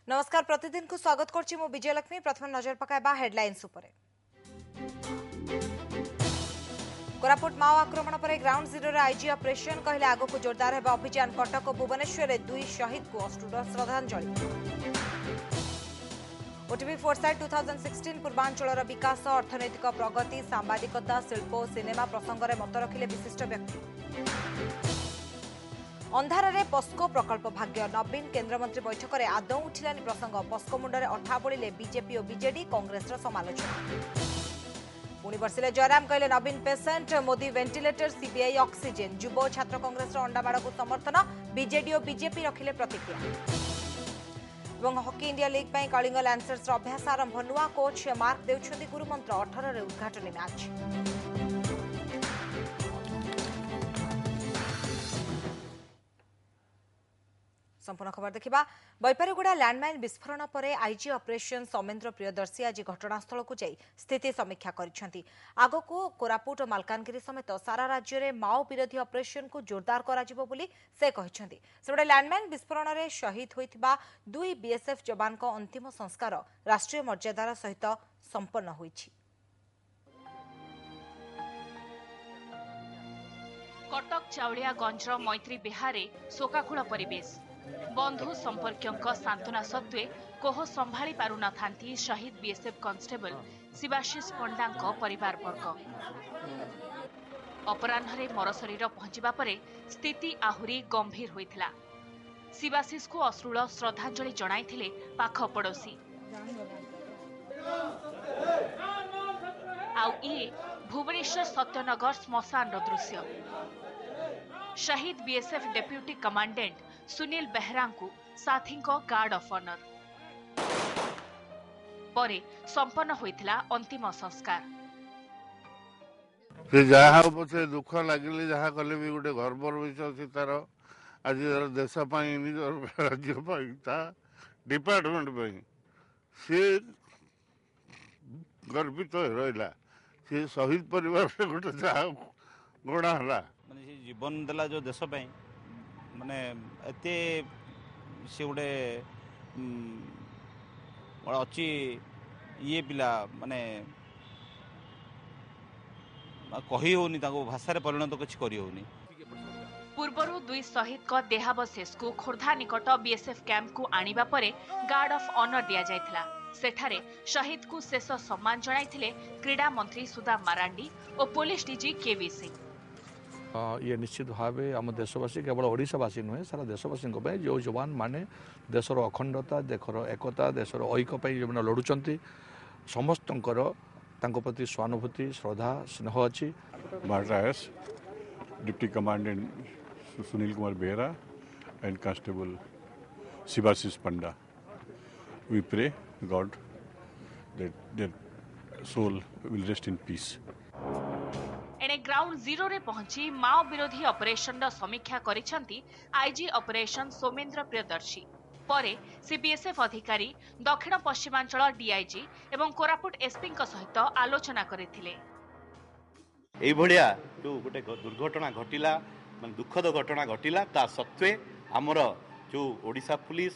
नमस्कार प्रतिदिन को स्वागत करछि मु विजयलक्ष्मी। प्रथम नजर पकाइबा हेडलाइंस उपरे। कोरापुट माओ आक्रमण पर ग्राउंड जीरो रे आईजी ऑपरेशन कहले आगो को जोरदार हेबा अभियान। कटक और भुवनेश्वर रे 2 शहीद को अष्टुर श्रद्धांजलि। ओटीवी फोरसाइट 2016 पूर्वांचल विकास अर्थनैतिक प्रगति सांबादिकता शिल्प और सिनेमा प्रसंग में मत रखिले विशिष्ट व्यक्ति। अंधार रे पस्को प्रकल्प भाग्य नवीन केंद्रमंत्री बैठक में आदौ उठिलानी प्रसंग। पस्को मुंडे अठा बोलिले बीजेपी और बीजेडी कांग्रेस समालोचना। पुणी बर्षिले जयराम कहले Naveen patient Modi ventilator CBI oxygen. युव छात्र कांग्रेस अंडाबाड़ को समर्थन बीजेडी और बीजेपी रखिले प्रतिक्रिया। Hockey India league Kalinga Lancers अभ्यास आरंभ। नुआ कोच मार्क देउछंती गुरुमंत्र 18 रे उद्घाटनी मैच। संपूर्ण खबर देखा। बैपारीगुड़ा लैंडमाइन विस्फोरण पर आईजी ऑपरेशन सौमेन्द्र प्रियदर्शी आज घटनास्थल को जाई स्थिति समीक्षा करिसेंती। आगो को कोरापुट और मालकानगिरी समेत सारा राज्य में माओ विरोधी ऑपरेशन को जोरदार कराजिबो बोली से कहिसेंती। सेबडे लैंडमाइन विस्फोरण में शहीद होइथिबा 2 बीएसएफ जवान को अंतिम संस्कार राष्ट्रीय मर्यादार सहित संपन्न होईछि। कटक चाउलियागंजर मैत्री बिहारे शोकाकुल परिवेश। बंधु संपर्कों सांत्वना सत्वे कोह संभाली पारु न थांती शहीद बीएसएफ कांस्टेबल शिवाशीष पंडा परिवार वर्ग। अपराह्न मरशरीर पहुंचवा पर स्थिति आहुरी गंभीर होइथिला। शिवाशीष को अश्रुल श्रद्धांजलि जणाइथिले पाख पड़ोशी। आउ ये भुवनेश्वर सत्यनगर श्मशान दृश्य। शहीद BSF deputy commandant Sunil Behera को साथी गार्ड ऑफ ऑनर परे संपन्न होइथिला अंतिम संस्कार। से जहाँ पचे दुख लगे जहाँ कले भी गोटे गर्वर विषय से तार आज देश निज राज्य डिपार्टमेंट सी गर्वित रहा। सी शहीद परिवार गोटे जहाँ गणा है माने जीवन देला जो देश माने एते से गोटे अच्छी ये पिला माने कही होनी भाषा परिणत किसी करी होनी। पूर्वरु 2 शहीद का देहावशेष को खोर्धा निकट बीएसएफ कैंप को आनिबा परे गार्ड ऑफ ऑनर दिया जायथिला। सेठारे शहीद को शेष सम्मान जणाइथिले क्रीडा मंत्री सुदाम मारांडी और पुलिस डीजी केवी सिंह। ये निश्चित भाव आम देशवासी केवल ओडिशावासी नुहे सारा देशवासी जो जवान माने देशर अखंडता देशर एकता देशर ऐक्य जो लड़ुंट समस्त प्रति स्वानुभूति श्रद्धा स्नेह अच्छी। Martyrs, Deputy Commandant Sunil Kumar Behera and Constable Shivashish Panda. We pray God that their soul will rest in peace. एने ग्राउंड जीरो रे पहुंची माओ विरोधी ऑपरेशन समीक्षा करिसेंती आईजी ऑपरेशन सौमेन्द्र प्रियदर्शी। परे सीबीएसएफ अधिकारी दक्षिण पश्चिमांचल डीआईजी एवं कोरापुट एसपी सहित आलोचना करथिले। एई भलिया जो गोटे दुर्घटना घटिला माने दुखद घटना घटिला ता सत्वे हमर जो ओडिशा पुलिस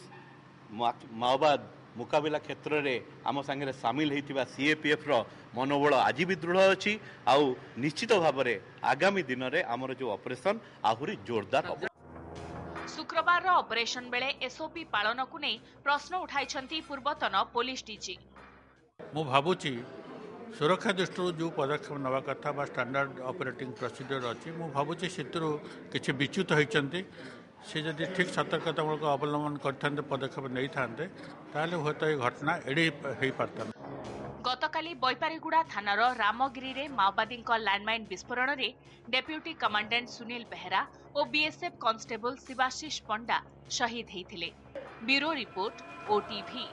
माओवाद मुकाबिला क्षेत्र रे आम संगे सामिल होइतिबा सीएपीएफ रो मनोबल आज भी दृढ़ अछि। आउ निश्चित भाव में आगामी दिन रे हमर जो ऑपरेशन आहुरी जोरदार हो। शुक्रवार ऑपरेशन बेले एसओपी पालन को नहीं प्रश्न उठाई पूर्वतन पुलिस डीजी। मु भावुची सुरक्षा दृष्टि जो पदक्षेप नवा कथा बा स्टैंडर्ड ऑपरेटिंग प्रोसीजर अच्छी मु भावुची सेतु किछि विच्युत होइचंती से जदि ठीक सतर्कतामूलक अवलंबन करते पदक्षेप नहीं थांते ताले होता ये घटना एड़ी हो पारता। गतकाली बैपारीगुड़ा थानार रामगिरी रे माओवादी लैंडमाइन विस्फोरण रे डेप्यूटी कमांडेंट सुनील बेहरा और बीएसएफ कांस्टेबल शिवाशीष पंडा शहीद होइथिले। Bureau report OTV.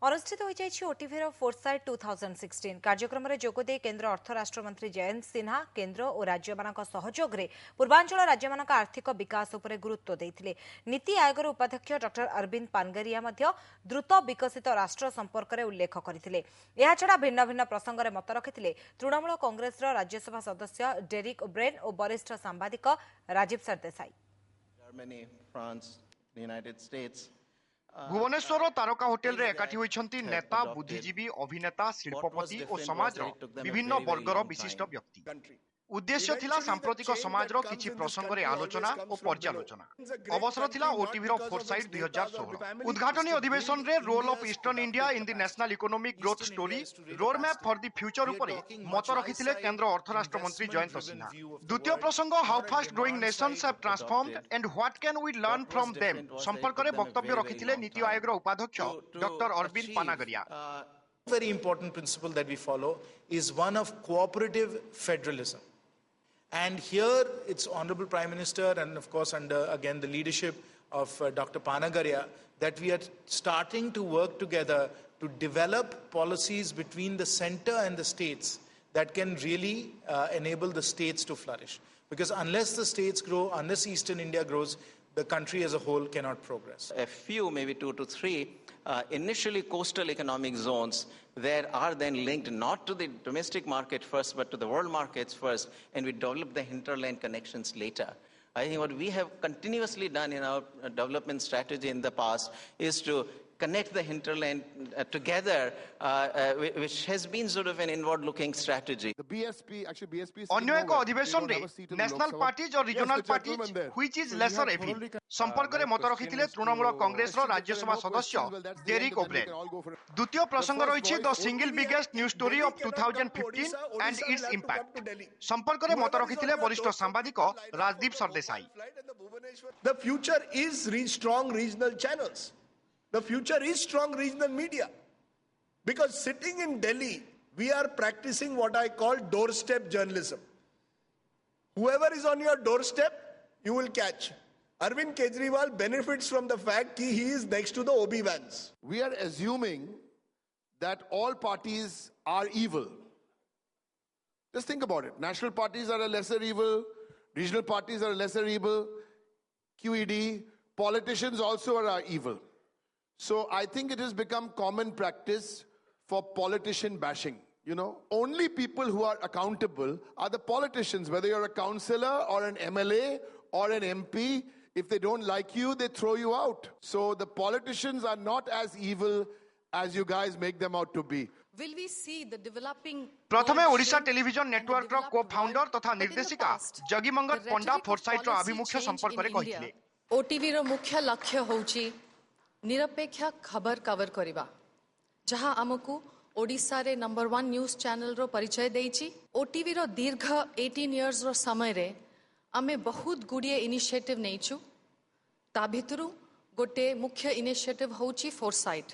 अनुष्ठित हो जाइछि ओटीवीर फोरसाइट 2016 कार्यक्रम में जोगदे केन्द्र अर्थ राष्ट्र मंत्री जयंत सिन्हा केन्द्र और राज्य मानक सहयोग रे पूर्वांचल राज्य मानक आर्थिक विकास उपरे गुरुत्व देथिले। नीति आयोगर उपाध्यक्ष डॉक्टर अरविंद पानगरिया मध्य द्रुत विकसित राष्ट्र संपर्क में उल्लेख करथिले। एहा छडा भिन्न भिन्न प्रसंग में मत रखिथिले तृणमूल कांग्रेस राज्यसभा सदस्य डेरिक ओब्रेन और वरिष्ठ सांबादिक Rajiv Sardesai. Germany, France, the United States. Bhubaneswar तारका होटेल रे एकाठी होइछंती नेता बुद्धिजीवी अभिनेता शिल्पपति और समाजर विभिन्न वर्गर विशिष्ट व्यक्ति। उद्देश्य थिला सांप्रतिक समाजर किछि प्रसंग रे आलोचना और पर्यालोचना। अवसर थिला ओटीवी रो फोरसाइट 2016 उद्घाटनी अधिवेशन रे role of eastern India in the national economic growth story road map for the future उपरे मत रखिथिले केंद्र अर्थ राष्ट्र मंत्री जयंत सिन्हा। द्वितीय प्रसंग how fast growing nations have transformed and what can we learn from them संपर्क रे वक्तव्य रखिथिले नीति आयोग रो उपाध्यक्ष doctor Arvind Panagariya. Very important principle that we follow is one of cooperative federalism. And here it's Honorable Prime Minister and of course under again the leadership of Dr. Panagaria that we are starting to work together to develop policies between the center and the states that can really enable the states to flourish. Because unless the states grow, unless Eastern India grows, the country as a whole cannot progress. A few, maybe 2 to 3, initially coastal economic zones there are then linked not to the domestic market first, but to the world markets first, and we develop the hinterland connections later. I think what we have continuously done in our development strategy in the past is to connect the hinterland together, which has been sort of an inward-looking strategy. The BSP, actually BSP. अन्य एक अधिवेशन रे national parties और regional parties which is lesser evil संपर्क रे मत रखिथिले तृणमूल कांग्रेस रो राज्यसभा सदस्य Derek O'Brien. द्वितीय प्रसंग रहिछि the single biggest news story of 2015 and its impact संपर्क रे मत रखिथिले वरिष्ठ सांबादिक Rajdeep Sardesai. The future is strong regional channels. The future is strong regional media. Because sitting in Delhi, we are practicing what I call doorstep journalism. Whoever is on your doorstep, you will catch. Arvind Kejriwal benefits from the fact that he is next to the OB vans. We are assuming that all parties are evil. Just think about it. National parties are a lesser evil. Regional parties are a lesser evil. QED, politicians also are evil. So I think it has become common practice for politician bashing. You know, only people who are accountable are the politicians, whether you're a councillor or an MLA or an MP. If they don't like you, they throw you out. So the politicians are not as evil as you guys make them out to be. Will we see the developing प्रथमे Odisha television network रो cofounder तथा निर्देशिका जगीमंगत पंडा foresight रो अभिमुख्य संपर्क रे कहिथिले OTV रो मुख्य लक्ष्य होउची निरपेक्ष खबर कवर करिबा जहां हमकु ओडिसा रे नंबर 1 न्यूज चैनल रो परिचय देइची। ओटीवी रो दीर्घ 18 इयर्स रो समय रे आमे बहुत गुडिये इनिशिएटिव नेइछु। ता भितरु गोटे मुख्य इनिशिएटिव होउची फोरसाइट।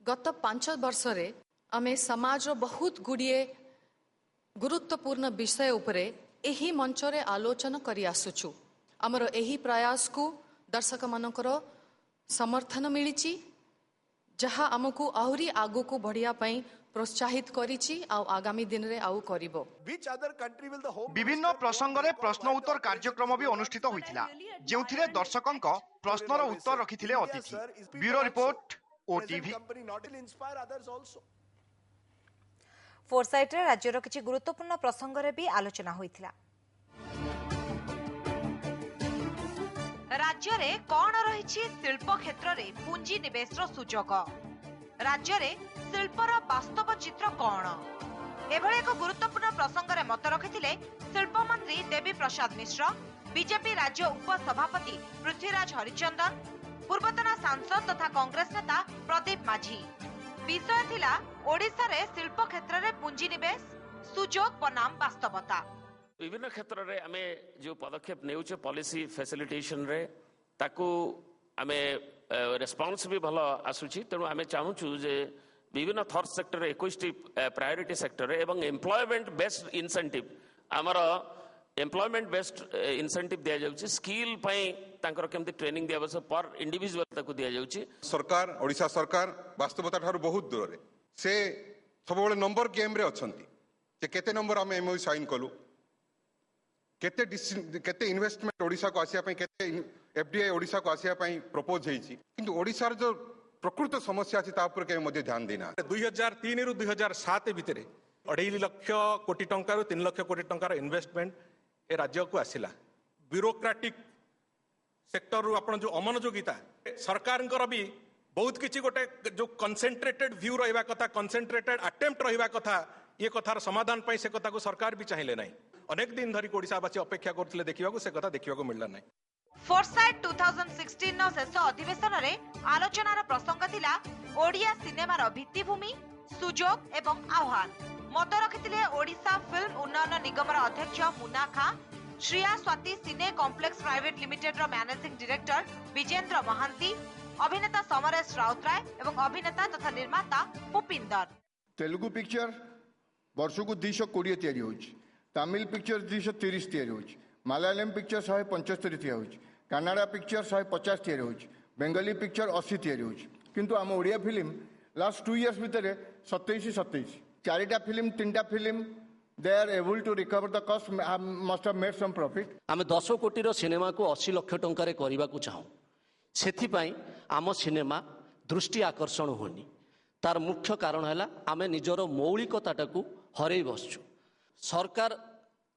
गत 5 वर्ष रे आमे समाज रो बहुत गुडिये गुरुत्वपूर्ण विषय उपरे एही मंच रे आलोचना करि आसुछु। हमरो एही प्रयास को दर्शक मानकर समर्थन मिलिची जहाँ आमको आहरी आगु को बढ़िया पई प्रोत्साहित करिची आ आगामी दिन रे आउ करिवो। विभिन्न प्रसंग रे प्रश्न उत्तर कार्यक्रम भी अनुष्ठित होइथिला जेउथिरे दर्शकंक प्रश्नर उत्तर रखिथिले अतिथि। Bureau report OTV. फोरसाइट रे राज्यर किछि गुरुत्वपूर्ण प्रसंग रे भी आलोचना होइथिला। राज्य रे कौन रही शिल्प क्षेत्र रे पुंजी निवेश सुजोग राज्य रे शिल्पर वास्तव चित्र कौन एभली एक गुरुत्वपूर्ण प्रसंग रे मत रखिथिले शिल्प मंत्री देवी प्रसाद मिश्र, बीजेपी राज्य उपसभापति पृथ्वीराज हरिचंदन, पूर्वतन सांसद तथा कांग्रेस नेता प्रदीप माझी। विषय थिला ओडिसा रे शिल्प क्षेत्र रे पुंजी निवेश सुजोग बनाम वास्तवता। विभिन्न क्षेत्र रे आमे जो पदक्षेप नेउचे पॉलिसी फैसिलिटेशन रे ताकू आमे रेस्पॉन्स भी भलो आसुची। तेणु आमे चाहूछु जे विभिन्न थर्ड सेक्टर रे 21 प्रायोरिटी सेक्टर रे एवं एम्प्लॉयमेंट बेस्ड इंसेंटिव आमर एम्प्लॉयमेंट बेस्ड इंसेंटिव दिया जाउची। स्किल पई तांकर केमति ट्रेनिंग दिया बस पर इंडिविजुअल ताकू दिया जाउची। सरकार ओडिशा सरकार वास्तवता ठारू बहुत दूर रे से सब बेले नंबर गेम रे अछंती जे केते नंबर हम एमओयू साइन कलु केते इन्वेस्टमेंट ओडिशा को आसिया पई केते एफडीआई ओडिशा को आसिया पई प्रपोज हेछि किंतु ओडिशा रो जो प्रकृत समस्या अछि ता ऊपर के मध्ये ध्यान देना। 2003 रु 2007 भितरे 2.5 लाख कोटी टंका रु 3 लाख कोटी टंका रो इन्वेस्टमेंट ए राज्य को आसिला। ब्यूरोक्रेटिक सेक्टर रु आपण जो अमनोयोगिता सरकार भी बहुत किसी गोटे जो कनसेंट्रेटेड व्यू रहा कथा कनसेंट्रेटेड अटेम्प्ट रहा कथा ये कथार समाधान पाई से कथा को सरकार भी चाहिए ना अनेक दिन धरिक ओडिशावासी अपेक्षा करथिले देखिबाकू से कथा देखिबाकू मिलला नहीं। फोरसाइट 2016 नो शेष अधिवेशन रे आलोचनार प्रसंग थिला ओडिया सिनेमार भित्तिभूमि सुजोग एवं आह्वान। मत रखिथिले ओडिशा फिल्म उन्नयन निगमर अध्यक्ष मुन्ना खां, श्रिया स्वाति सिने कॉम्प्लेक्स प्राइवेट लिमिटेड रो मैनेजिंग डायरेक्टर विजेंद्र महांती, अभिनेता समरेश राउतराय एवं अभिनेता तथा निर्माता पुपिंदर। तेलुगु पिक्चर वर्ष को 220 तैयारी होछि, तमिल पिक्चर 230 तैयारी होछि, मलयालम पिक्चर 175 तैयारी होछि, कन्नड़ा पिक्चर 150 तैयारी होछि, बेंगली पिक्चर 80 तैयारी होछि। किंतु आम ओडिया फिल्म लास्ट 2 इयर्स भितर 27 चारिटा फिल्म 3टा film they are able to recover the cost, must have made some profit। आमे 10 कोटी रो सिनेमा को 80 लाख टंका रे करबा को चाहू, सेथि पई आम सिनेमा दृष्टि आकर्षण होनी। तार मुख्य कारण है आमे निजर मौलिकता को हरई बसचु। सरकार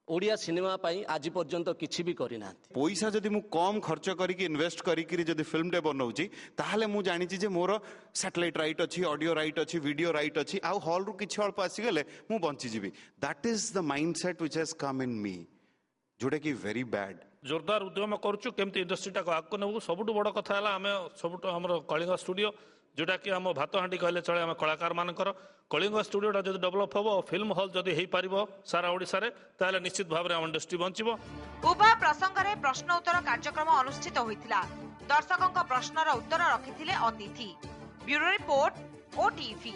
ओडिया सिनेमा पाई आज पर्यंत किछि भी करि ना। पैसा जदि मु कम खर्च करिक इन्वेस्ट करिक जदि फिल्म टे बनौची ताहले मु जानि छी जे मोर सैटेलाइट राइट अछि, ऑडियो राइट अछि, वीडियो राइट अछि, आ हॉल रु किछि अल्प आसी गले मु बंची जीवी। That is the mindset which has come in me, जोडे की वेरी बैड। जोरदार उद्यम करूछु केमती इंडस्ट्रीटा को आगको नेबु। सबुठु बड़ कथा है आम सबुठ हमर कलिंग स्टूडियो जोटा कि आम भात हांडी कहले चले आम कलाकार मानकर कलिंग स्टूडियोटा जदि डेभलप हम फिल्म हॉल जदि हो पार सारा ओडिशा रे ताले निश्चित भाव आम इंडस्ट्री बंचिबो। उभय प्रसंग रे प्रश्न उत्तर कार्यक्रम अनुष्ठित होइतिला। दर्शकों प्रश्नर उत्तर रखिथिले अतिथि। Bureau report OTV.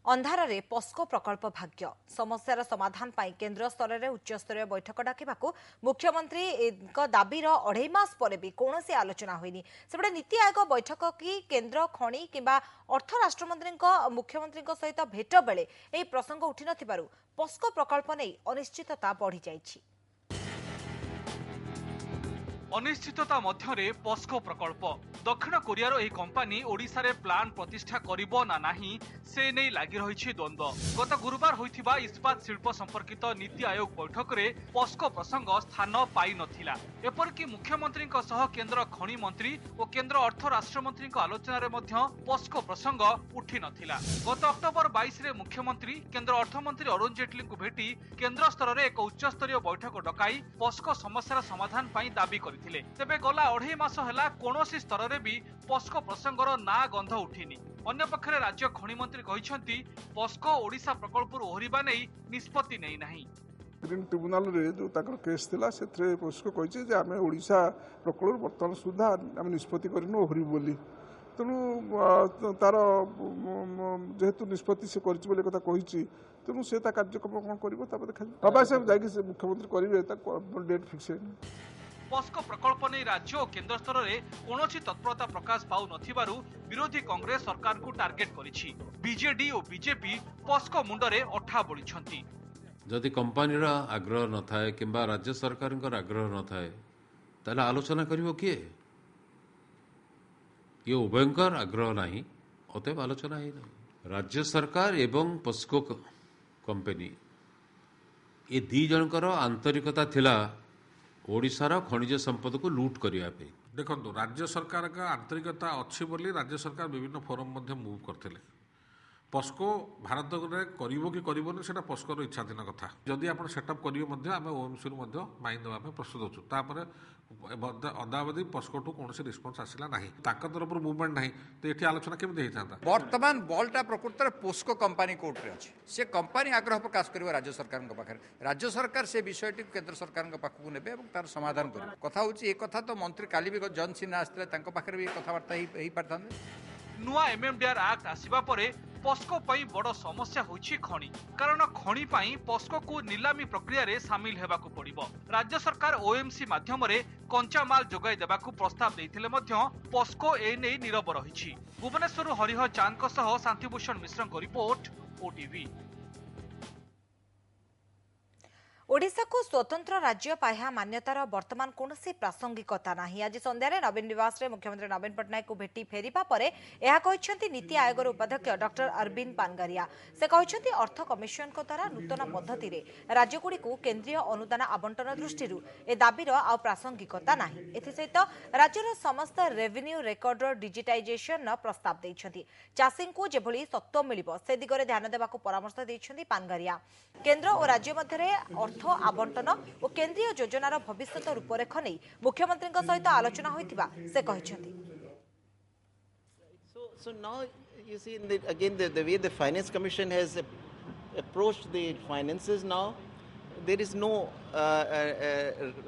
अंधार रे पस्को प्रकल्प भाग्य समस्यार समाधान पाई केंद्र स्तर में उच्चस्तरीय बैठक डाकिबाकू मुख्यमंत्री दाबीर 2.5 मास पर भी कौनसी आलोचना होइनी। सेपटे नीति आयोग बैठक की केंद्र खनि किंबा अर्थ राष्ट्रमंत्री मुख्यमंत्री सहित भेट बेले एही प्रसंग उठी नथिबारु पस्को प्रकल्प नै अनिश्चितता बढ़ी जाइछि। अनिश्चितता मध्यरे पस्को प्रकल्प दक्षिण कोरियार एक कंपानी ओडिशा रे प्लांट प्रतिष्ठा करिबो ना नाही से नै लागि रहिछि द्वंद्व। गत गुरुवार होइथिबा इस्पात शिल्प संपर्कित नीति आयोग बैठक रे पस्को प्रसंग स्थान पाई नथिला। एपरकि मुख्यमंत्री सह केंद्र खनि मंत्री और केंद्र अर्थ राष्ट्र मंत्री आलोचना रे मध्य पस्को प्रसंग उठी नथिला। गत अक्टोबर 22 रे मुख्यमंत्री केंद्र अर्थमंत्री अरुण जेटली को भेटी केंद्र स्तर रे एक उच्चस्तरीय बैठक डकाई पस्को समस्यार समाधान पाई दाबी करथिले। तेबे गला 2.5 मास होला कोनोसी स्तर रे भी पस्को प्रसंगर ना गंध उठिनी। अन्य पक्षरे राज्य खनि मंत्री कहिसंती पस्को ओडिशा प्रकल्प ओहरिबा नै निष्पत्ति नै नाही। ग्रीन ट्रिब्यूनल रे जो ताकर केस थिला सेथरे पस्को कहिছে जे आमे ओडिशा प्रकल्प वर्तमान सुधा आमे निष्पत्ति करिनो ओहरि बोली। तेणु तार जेहेतु निष्पत्ति से करिछि बोली कथा कहिछि तेणु से ता कार्यक्रम कोन करिवो ता देखा अवश्य जाकि से मुख्यमंत्री करिवे ता डेट फिक्स है। पस्को प्रकल्प नहीं राज्य और केंद्र स्तर में कौनसी तत्परता प्रकाश पाउ नथिबारु विरोधी कांग्रेस सरकार को टार्गेट करिछि। बीजेडी और बीजेपी पस्को मुंडरे अठा बोलिछंती। जदि कंपनी रा आग्रह न थाए किंबा राज्य सरकार आग्रह न थाए ताले आलोचना करिवो किए? ये उभयंकर आग्रह नहीं अतएव आलोचना ही नहीं। राज्य सरकार एवं पस्को कंपनी ये दी जनकर आंतरिकता थिला ओडिशार खनिज संपद को लूट करिया पे। देखो राज्य सरकार का आंतरिकता अच्छी बोली राज्य सरकार विभिन्न फोरम मध्य मूव करथिले। पस्को भारत रे करिवो कि करिवोनी सेटा पस्कोर इच्छाधीन कथा। जदि आपण सेटअप करिवो मध्य आमे ओएमसी रु मध्य माइन देबा पे प्रस्तुत होछु। तापरे अदावधि पस्को ठु कोनसी रिस्पांस आसिला नाही, ताका तरफ मूवमेंट नाही, तो एठी आलोचना केमि देहि थांता। वर्तमान बॉलटा प्रकृत रे पोस्को कंपनी कोर्ट रे अछि। से कंपनी आग्रह प्रकाश करिवो राज्य सरकार के पाखरे, राज्य सरकार से विषयटी केंद्र सरकार के पाखकु नेबे एवं तार समाधान करिवो। कथा होछि ए कथा तो मंत्री काली भी जन सिन्हा आस्ते तांको पाखरे भी कथावार्ता ही पारथांदे। नुआ एमएमडीआर एक्ट आसीबा परे पस्को पई बड़ समस्या होछि खनि। कारण खनि पई पस्को को नीलामी प्रक्रिया रे शामिल हेबाकू पड़िबो। राज्य सरकार ओएमसी माध्यम रे कंचा माल जोगाई देबाकू प्रस्ताव देथिले मध्य पस्को ए नै नीरव रहिछि। भुवनेश्वर हरिहर चांद को सह शांतिभूषण मिश्र को रिपोर्ट ओटीवी। ओडिशा को स्वतंत्र राज्य पाया मान्यतार वर्तमान कौनसी प्रासंगिकता नहीं। आज संध्यारे नवीन निवास रे मुख्यमंत्री नवीन पट्टनायक को भेटी फेरिबा परे यह कहते नीति आयोगर उपाध्यक्ष डॉक्टर अरविंद पानगारिया। से कहते अर्थ कमिशन द्वारा नूतन पद्धति रे राज्यगुड़ी को केंद्रीय अनुदान आवंटन दृष्टि ए दाबीर आ प्रासंगिकता नहीं। एसहित राज्यर समस्त रेवेन्यू रेकर्ड डिजिटाइजेशन प्रस्ताव देइछन्ति। चाषी को जेभली सत्व मिलिबो से दिगरे ध्यान देबाकू परामर्श देइछन्ति पानगारिया। केंद्र और राज्य मध्य अर्थ आवंटन और केंद्रीय योजनार भविष्यत रूपरेख नहीं मुख्यमंत्री सहित आलोचना होइतिबा से कहिसेंति। So now you see again the way the Finance Commission has approached the finances now, there is no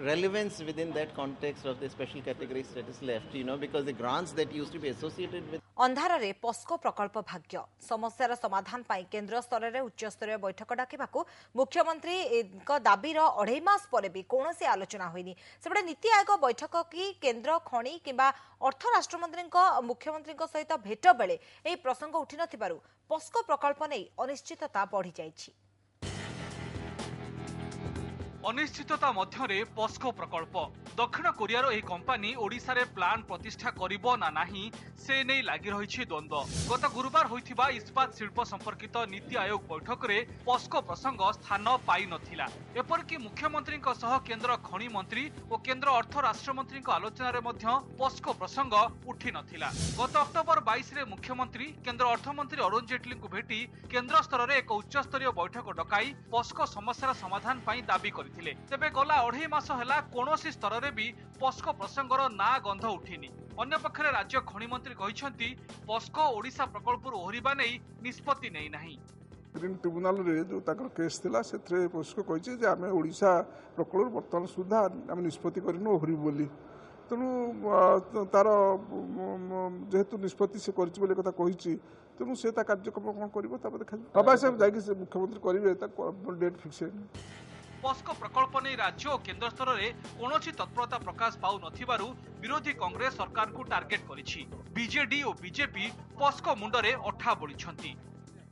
relevance within that context of the special category status left, because the grants that used to be associated with अंधार रे पस्को प्रकल्प भाग्य समस्यार समाधान पाई केंद्र स्तर में उच्च स्तरीय बैठक डाकिबाकू मुख्यमंत्री दाबीर 2.5 मास पर भी कौनसी आलोचना होइनी। सेबडे नीति आयोग बैठक की केंद्र खणी किंबा अर्थ राष्ट्रमंत्री मुख्यमंत्री सहित भेट बेले एही प्रसंग उठी नथिबारु पस्को प्रकल्प नै अनिश्चितता बढ़ी जाइछि। अनिश्चितता मध्यरे पस्को प्रकल्प दक्षिण कोरियार एक कंपानी ओडिशा रे प्लान प्रतिष्ठा करिबो ना नाही से नै लागि रहिछि द्वंद्व। गत गुरुवार होइथिबा इस्पात शिल्प संपर्कित नीति आयोग बैठक रे पस्को प्रसंग स्थान पाई नथिला। एपरकि मुख्यमंत्री सह केंद्र खणी मंत्री और केंद्र अर्थ राष्ट्र मंत्री आलोचना रे मध्य पस्को प्रसंग उठी नथिला। गत अक्टोबर 22 रे मुख्यमंत्री केंद्र अर्थमंत्री अरुण जेटली को भेटी केंद्र स्तर रे एक उच्च स्तरीय बैठक डकाई पस्को समस्यार समाधान पाई दाबी करथिले। तेबे गला 2.5 मास ହେଲା कोनोसी स्तर रे भी पस्को प्रसंगर ना गंध उठिनी। अन्य पक्षरे राज्य खणी मंत्री कहिसंती पस्को ओडिशा प्रकल्प ओहरिबा नै निष्पत्ति नै नाही। ग्रीन ट्रिब्यूनल रे जो ताकर केस थिला सेथरे पस्को कहिছে जे आमे ओडिशा प्रकल्प वर्तमान सुधा आमे निष्पत्ति करिनो ओहरि बोली। तेणु तार जेहेतु निष्पत्ति से करिछि बोली कथा कहिछि तेणु से ता कार्यक्रम कोन करिवो ता देखा बाबा साहेब जायकि मुख्यमंत्री करिवे ता डेट फिक्स है। पस्को प्रकल्प नहीं राज्य और केंद्र स्तर में कौनसी तत्परता प्रकाश पाउ नथिबारु विरोधी कांग्रेस सरकार को टार्गेट करिछि। बीजेडी और बीजेपी पस्को मुंडरे अठा बोलिछंती।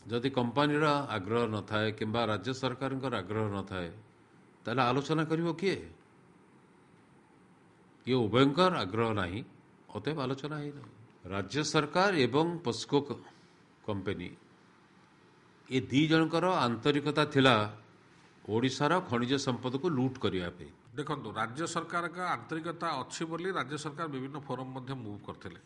जदि कंपनीर आग्रह न थाए किंबा राज्य सरकार आग्रह न थाए ताले आलोचना करिवो किए? ये उभयंकर आग्रह नहीं अतएव आलोचना ही नहीं। राज्य सरकार एवं पस्को कंपनी ये दी जनकर आंतरिकता थिला ओडिशार खनिज संपद को लूट करिया पे। देखो राज्य सरकार का आंतरिकता अच्छी बोली राज्य सरकार विभिन्न फोरम मध्य मूव करथिले।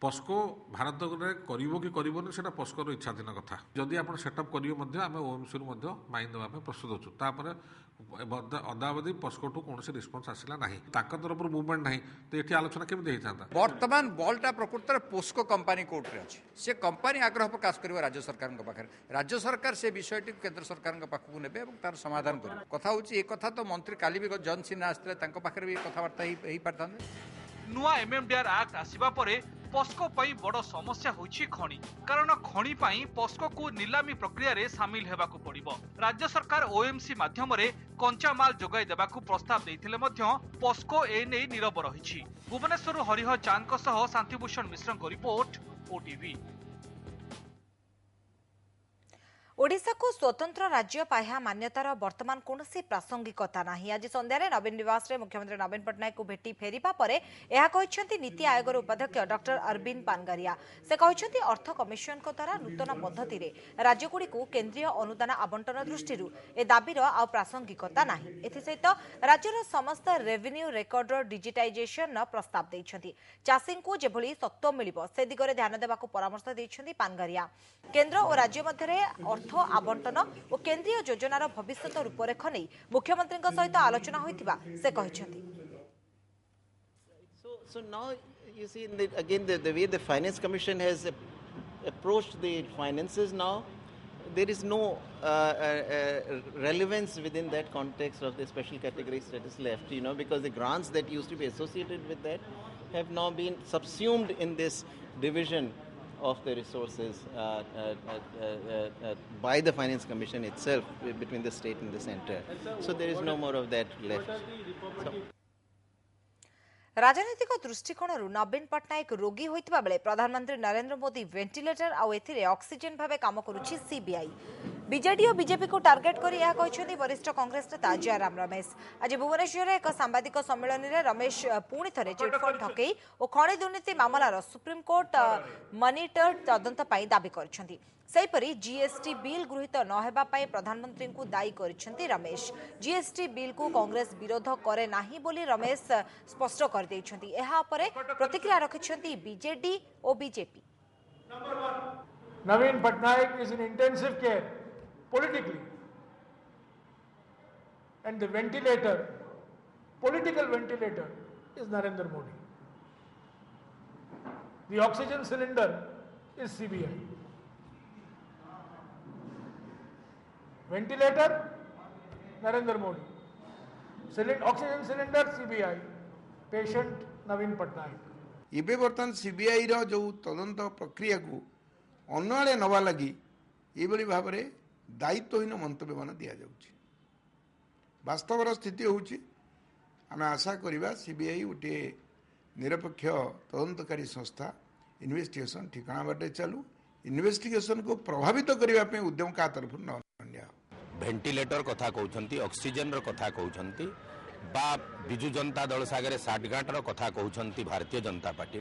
पस्को भारत रे करिवो कि करिवोनी सेटा पस्कोर इच्छाधीन कथा। जदि आपण सेटअप करियो मध्य आमे ओएमसी रु मध्य माइन देबा पे प्रस्तुत होछु। तापर अदावधि पस्को ठू कोनसे रिस्पांस आसिला नाही। ताका तरफ मूवमेंट नाही तो एठी आलोचना केमि देहि थांता। वर्तमान बॉलटा प्रकृत रे पोस्को कंपनी कोर्ट रे अछि। से कंपनी आग्रह प्रकाश करिवो राज्य सरकार पाखरे। राज्य सरकार से विषयटी केंद्र सरकार पाखकु नेबे एवं तार समाधान करिवो। कथा होछि ए कथा तो मंत्री काली भी जन सिन्हा आस्ते तांको पाखरे भी कथावार्ता ही पारथांदे। नुआ एमएमडीआर एक्ट आसिबा परे पस्को पई बड़ समस्या होइछि खणी। कारण खणी पई पस्को को नीलामी प्रक्रिया रे शामिल हेबाकू पड़िबो। राज्य सरकार ओएमसी माध्यम रे कंचा माल जोगाई देबाकू प्रस्ताव देइथिले मध्य पस्को ए नै नीरव रहिछि। भुवनेश्वर हरिहर चांदको सह शांतिभूषण मिश्रको रिपोर्ट ओटीवी। ओडिशा को स्वतंत्र राज्य पाया मान्यतार वर्तमान कौनसी प्रासंगिकता नहीं। आज संध्यारे नवीन निवास रे मुख्यमंत्री नवीन पट्टनायक को भेटी फेरिबा परे यह कहते नीति आयोगर उपाध्यक्ष डॉक्टर अरविंद पानगारिया। से कहते अर्थ कमिशन द्वारा नूतन पद्धति रे राज्यगुड़ी को केंद्रीय अनुदान आवंटन दृष्टि ए दाबीर आ प्रासंगिकता नहीं। एसहित राज्यर समस्त रेवेन्यू रेकर्ड डिजिटाइजेशन प्रस्ताव देइछन्ति। चाषी को जेभली सत्व मिलिबो से दिगरे ध्यान देबाकू परामर्श देइछन्ति पानगारिया। केंद्र और राज्य मध्य अर्थ आवंटन और केंद्रीय योजनार भविष्यत रूपरेख नहीं मुख्यमंत्री सहित आलोचना होइतिबा से कहिसेंति। So now you see again the way the Finance Commission has approached the finances now, there is no relevance within that context of the special category status left, because the grants that used to be associated with that have now been subsumed in this division of the resources by the Finance Commission itself between the state and the center. So there is no more of that left. राजनैतिक दृष्टिकोण नवीन पट्टनायक रोगी होइतिबा बेले प्रधानमंत्री Narendra Modi ventilator आउ एथिरे oxygen भाबे काम करूछि CBI. BJD और BJP को टार्गेट कर यह कहते वरिष्ठ कांग्रेस नेता जयराम रमेश। आज भुवनेश्वर एक सांबादिक सम्मेलन में रमेश पुणी थे चिटफंड ठकई और खनि दुर्नीति मामलार सुप्रीमकोर्ट मॉनिटर तदंत दाबी कर जीएसटी बिल गृहीत नहेबा प्रधानमंत्री को दायी कर रमेश। जीएसटी बिल को कांग्रेस विरोध करे नाही बोली रमेश स्पष्ट कर देइछंती। एहा उपरे प्रतिक्रिया रखिछंती बीजेडी और BJP. Naveen Patnaik is in intensive care politically, and the ventilator, political ventilator, is Narendra Modi. The oxygen cylinder is CBI. Ventilator, Narendra Modi. Oxygen cylinder, CBI. Patient, Naveen Patnaik. ଏବେ ବର୍ତ୍ତମାନ ସିବିଆଇର ଯେଉଁ ତଦନ୍ତ ପ୍ରକ୍ରିୟାକୁ ଅନ୍ୟ ନେବା ଲାଗି ଏଭଳି ଭାବରେ ଦାୟିତ୍ୱହୀନ ମନ୍ତବ୍ୟମାନ ଦିଆଯାଉଛି। ବାସ୍ତବର ସ୍ଥିତି ହେଉଛି ଆମେ ଆଶା କରିବା ସିବିଆଇ ଗୋଟିଏ ନିରପେକ୍ଷ ତଦନ୍ତକାରୀ ସଂସ୍ଥା ଇନଭେଷ୍ଟିଗେସନ୍ ଠିକଣା ବାଟେ ଚାଲୁ। ଇନଭେଷ୍ଟିଗେସନକୁ ପ୍ରଭାବିତ କରିବା ପାଇଁ ଉଦ୍ୟମ କାହା ତରଫରୁ ନ ନିଆ। ଭେଣ୍ଟିଲେଟର କଥା କହୁଛନ୍ତି, ଅକ୍ସିଜେନର କଥା କହୁଛନ୍ତି बा विजु जनता दल सागर साठगांठर कथा कहते भारतीय जनता पार्टी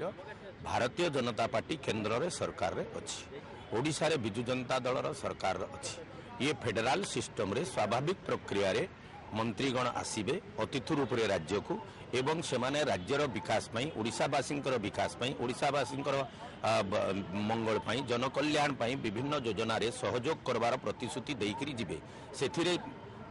भारतीय जनता पार्टी केन्द्र रे सरकार रे अच्छी ओडिशा रे विजु जनता दल सरकार अच्छी ये फेडराल सिस्टम रे स्वाभाविक प्रक्रिया रे मंत्रीगण आसीबे अतिथि रूप रे राज्य को एवं सेमाने राज्यर विकास पई ओडिशावासी विकास पई ओडिशावासी मंगल पई जनकल्याण पई विभिन्न योजना रे सहयोग करबार प्रतिश्रुति देइकरी जिबे सेथिरे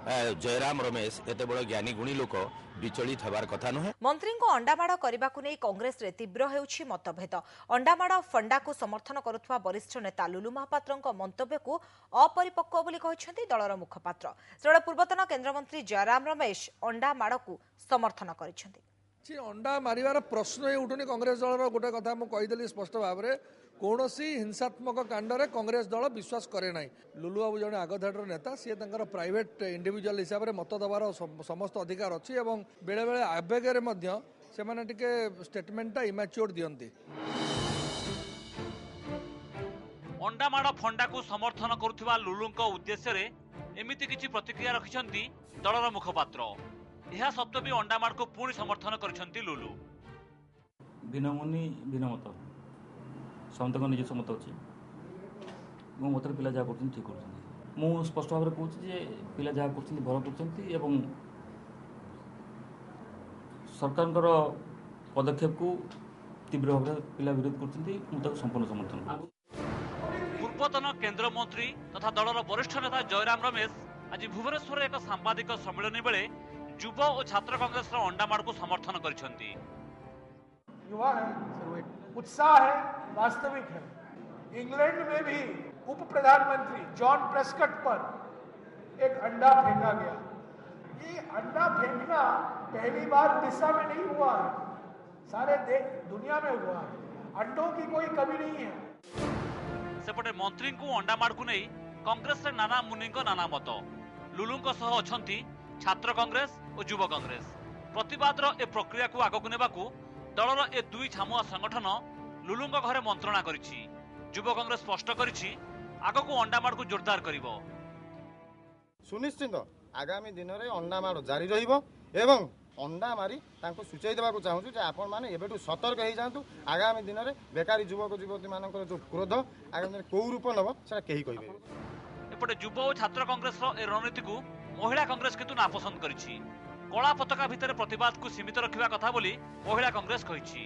जयराम रमेश एते बड़ ज्ञानी गुणी लोक विचलित हेबार कथा नुहे। मंत्री को अंडामाड़ करने को नहीं कांग्रेस रे तीव्र हेउछि मतभेद। अंडामाड़ फंडा को समर्थन करुवा वरिष्ठ नेता लुलु महापात्र मंतव्य को अपरिपक्व बोली कहछन्ती दलर मुखपात्र। जड़े पूर्वतन केन्द्रमंत्री जयराम रमेश अंडामाड़ को समर्थन करिसेंती। अंडा मारिवार प्रश्न ही उठुनी। कांग्रेस दलर गोटे कथा मु कहिदेली स्पष्ट भाव में कौन हिंसात्मक कांडरे कांग्रेस दल विश्वास करे ना। लुलु बाबू जड़े आगधाड़ नेता सी प्राइवेट इंडिविजुअल हिसाब से मत दबार समस्त अधिकार अच्छी और बेले बेले आवेगे से स्टेटमेंटा इमैच्योर दियंती। अंडामाड़ फंडा को समर्थन करुवा लुलु उद्देश्य रे एमिति किछि प्रतिक्रिया रखिछंती दलर मुखपात्र। यह सत्वे भी अंडामाड़ को पुणी समर्थन करिछंती लुलु। भिन्नमुनि भिन्नमत समस्त निज मत अच्छी मो मत पिला जहाँ कर ठीक कर मु स्पष्ट भाव में कहूँ पिला जहाँ कर भल कर सरकार पदक्षेप को तीव्र भाव में पिला विरोध कर संपूर्ण समर्थन। पूर्वतन केन्द्र मंत्री तथा दलर वरिष्ठ नेता जयराम रमेश आज भुवनेश्वर एक सांबादिक सम्मेलन बेले युव और छात्र कांग्रेस अंडामाड़ को समर्थन करिसेंती। युवा है, उत्साह है, वास्तविक है। इंग्लैंड में भी उप प्रधानमंत्री जॉन प्रेस्कट पर एक अंडा फेंका गया। ये अंडा फेंकना पहली बार उड़ीसा में नहीं हुआ है, सारे दुनिया में हुआ है। अंडों की कोई कमी नहीं है। सेपटे मंत्री को अंडामाड़ को नहीं कांग्रेस नाना मुनि नाना मत। लुलु अच्छी छात्र कांग्रेस और युव कांग्रेस प्रतिवादर ए प्रक्रिया को आगक नेबाकू दलर ए दुई छामुआ संगठन लुलु घरे मंत्रणा करिछि। युव कांग्रेस स्पष्ट करिछि आगकू अंडामाड़ को जोरदार करिवो। सुनिश्चित आगामी दिन में अंडामाड़ जारी रहिबो एवं अंडा मारी तांको सूचई देबाकू चाहूँ जे आपण माने एबेटू सतर्क हो जातु। आगामी दिन में बेकारी युवक युवती मानकर जो क्रोध आगामी दिन कौ रूप नब से कही कहि। एपटे युव और छात्र कांग्रेस ए रणनीति को महिला कांग्रेस किंतु नापसंद करिछि। कला पताका भितर प्रतिवाद को सीमित रखिबा कथा बोली महिला कांग्रेस कहिछि।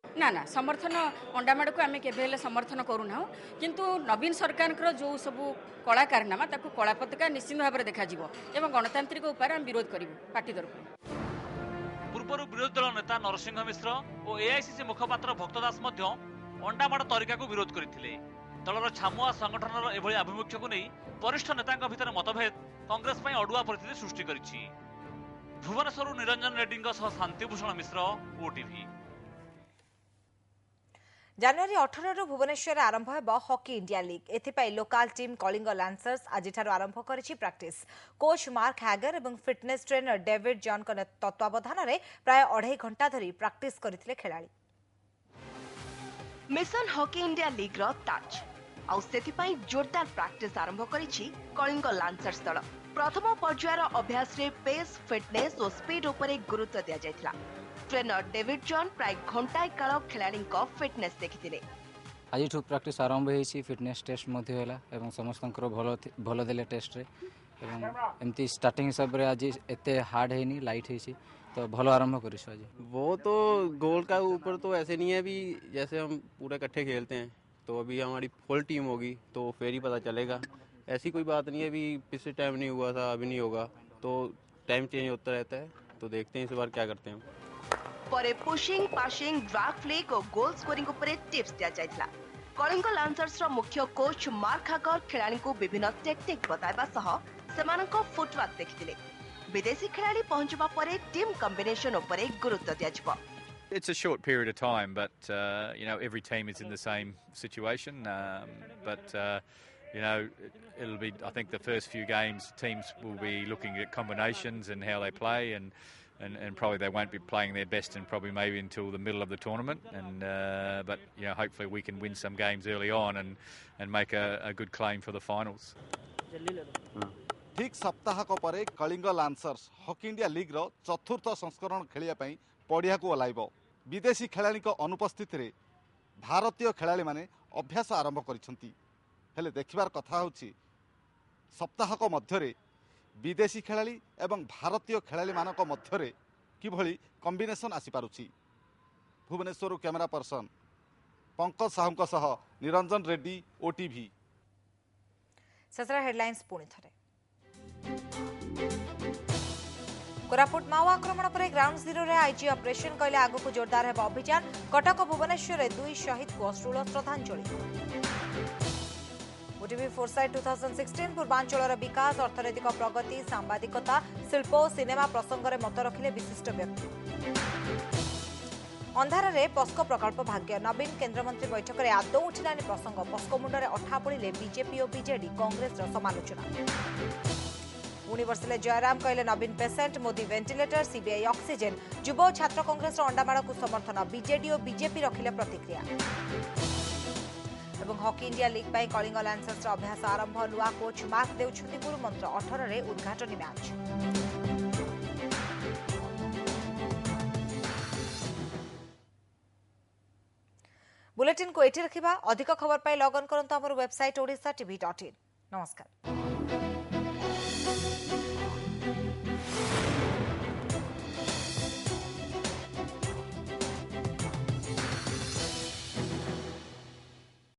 ना ना समर्थन अंडामाड़ को आम के समर्थन करूना किंतु नवीन सरकार जो सब कला कारनामा ताकू कला पताका निश्चित भाव में देखा एवं गणतांत्रिक उपाय आम विरोध करूँ पार्टी तरफ। पूर्व विरोधी दल नेता नरसिंह मिश्र और एआईसीसी मुखपात्र भक्तदास अंडामाड़ तरीका को विरोध करते। दलर छामुआ संगठन एभली आभिमुख्य को नहीं वरिष्ठ नेता भीतर मतभेद कांग्रेस अड़ुआ परिस्थिति सृष्टि करिछि। भुवनेश्वर निरंजन रेड्डी शांतिभूषण मिश्र ओटीवी। जनवरी 18 रु भुवनेश्वर आरंभ हेबो हॉकी इंडिया लीग। एथिपाई लोकल टीम कलिंग लांसर्स आज आरंभ करिछि प्रैक्टिस। कोच मार्क हैगर एवं फिटनेस ट्रेनर डेविड जॉन तत्वावधान में प्राय 2.5 घंटा धरी प्रैक्टिस करथिले खेलाड़ी। मिशन हॉकी इंडिया लीग रो ताज आउ सेथिपाई जोरदार प्रैक्टिस आरंभ करिछि कलिंग लांसर्स दल। प्रथम पर्यायर अभ्यास रे पेस, फिटनेस और स्पीड उपरे गुरुत्व दिया जायतिला। ट्रेनर डेविड जॉन प्राय घंटाए काल खिलाड़ी फिटनेस देखिथिले। आज प्रैक्टिस आरंभ होइछि, फिटनेस टेस्ट मध्ये होला एवं समस्तंकर भलो देले टेस्ट रे एवं एमती स्टार्टिंग हिसाब रे आज एते हार्ड हैनी, लाइट हैछि, तो भलो आरंभ करिछु आज। वो तो गोल का ऊपर तो ऐसे नहीं है अभी, जैसे हम पूरे इकट्ठे खेलते हैं तो अभी हमारी फुल टीम होगी तो फिर ही पता चलेगा। ऐसी कोई बात नहीं है, अभी पिछले टाइम नहीं हुआ था, अभी नहीं होगा, तो टाइम चेंज होता रहता है, तो देखते हैं इस बार क्या करते हैं। परे पुशिंग, पासिंग, ड्रैग फ्लिक और गोल स्कोरिंग उपरे टिप्स दिया जायतिला। कलिंग लांसर्स रो मुख्य कोच मार्क हागर खिलाड़ी को विभिन्न टेक्निक बताइबा सह सेमानक फुटवर्क देखिथिले। विदेशी खिलाड़ी पहुंचबा परे टीम कॉम्बिनेशन उपरे गुरुत्व दिया जिवो। It's a short period of time, but you know, every team is in the same situation. But you know, it'll be. I think the first few games, teams will be looking at combinations and how they play, and probably they won't be playing their best, and probably maybe until the middle of the tournament. And but you know, hopefully we can win some games early on and make a good claim for the finals. ठीक सप्ताहक परे Kalinga Lancers hockey India league रो चतुर्थ संस्करण खेलिया पई पड़िया को ओलाइबो। विदेशी खिलाड़ी अनुपस्थित रे भारतीय खिलाड़ी माने अभ्यास आरंभ करिसंती। हेले देखिबार कथा होछि सप्ताहक मध्यरे विदेशी खिलाड़ी एवं भारतीय खिलाड़ी मानक मध्यरे किभली कॉम्बिनेशन आसी पारुछि। भुवनेश्वर कैमरा पर्सन पंकज साहुंक सह निरंजन रेड्डी, ओटीवी। ससरा हेडलाइंस पुणी थरे। कोरापुट माओ आक्रमण पर ग्राउंड जीरो रे आईजी ऑपरेशन कहले आगु को जोरदार हेबा अभियान। कटक भुवनेश्वर रे 2 शहीद को अश्रुल श्रद्धांजलि। ओटीवी फोरसाइट 2016 पूर्वांचल विकास, अर्थनैतिक प्रगति, सांबादिकता, शिल्प और सिनेमा प्रसंग में मत रखिले विशिष्ट व्यक्ति। अंधार रे पस्को प्रकल्प भाग्य, नवीन केंद्रमंत्री बैठक में आदौ उठिलानी प्रसंग। पस्को मुंडरे अठा पड़े बीजेपी और बीजेडी, कांग्रेस समालोचना। पुणी बर्षिले जयराम कहले Naveen patient, Modi ventilator, CBI oxygen. युवा छात्र कांग्रेस अंडामाड़ को समर्थन, बीजेडी और बीजेपी रखिले प्रतिक्रिया। एवं हॉकी इंडिया लीग पाई कलिंग लांसर्स अभ्यास आरंभ। नुआ कोच मार्क देउछंती गुरुमंत्र। 18 रे उद्घाटनी मैच। बुलेटिन को एठी रखिबा। अधिक खबर पाई लॉग इन करंतु हमर वेबसाइट odisatv.in। नमस्कार।